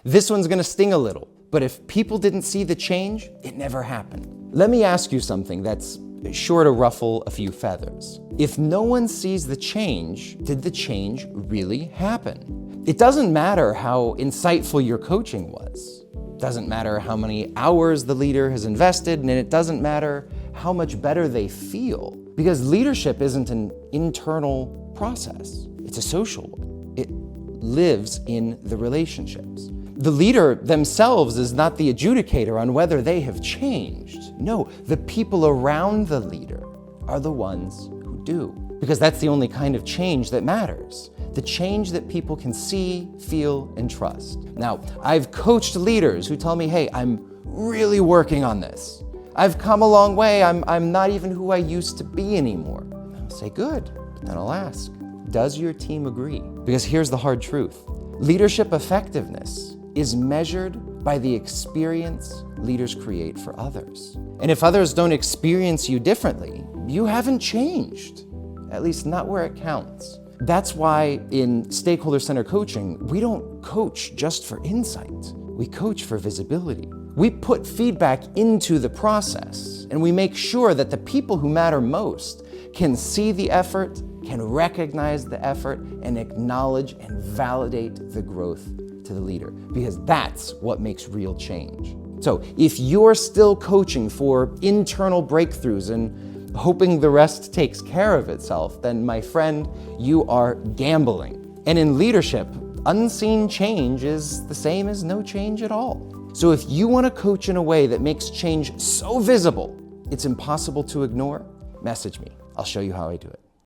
This one's gonna sting a little, but if people didn't see the change, it never happened. Let me ask you something that's sure to ruffle a few feathers. If no one sees the change, did the change really happen? It doesn't matter how insightful your coaching was. It doesn't matter how many hours the leader has invested, and it doesn't matter how much better they feel. Because leadership isn't an internal process, it's a social one. It lives in the relationships. The leader themselves is not the adjudicator on whether they have changed. No, the people around the leader are the ones who do. Because that's the only kind of change that matters. The change that people can see, feel, and trust. Now, I've coached leaders who tell me, hey, I'm really working on this. I've come a long way, I'm not even who I used to be anymore. I'll say, good, then I'll ask, does your team agree? Because here's the hard truth. Leadership effectiveness is measured by the experience leaders create for others. And if others don't experience you differently, you haven't changed, at least not where it counts. That's why in Stakeholder Centered Coaching, we don't coach just for insight. We coach for visibility. We put feedback into the process, and we make sure that the people who matter most can see the effort, can recognize the effort, and acknowledge and validate the growth to the leader, because that's what makes real change. So if you're still coaching for internal breakthroughs and hoping the rest takes care of itself, then my friend, you are gambling. And in leadership, unseen change is the same as no change at all. So if you want to coach in a way that makes change so visible, it's impossible to ignore, message me. I'll show you how I do it.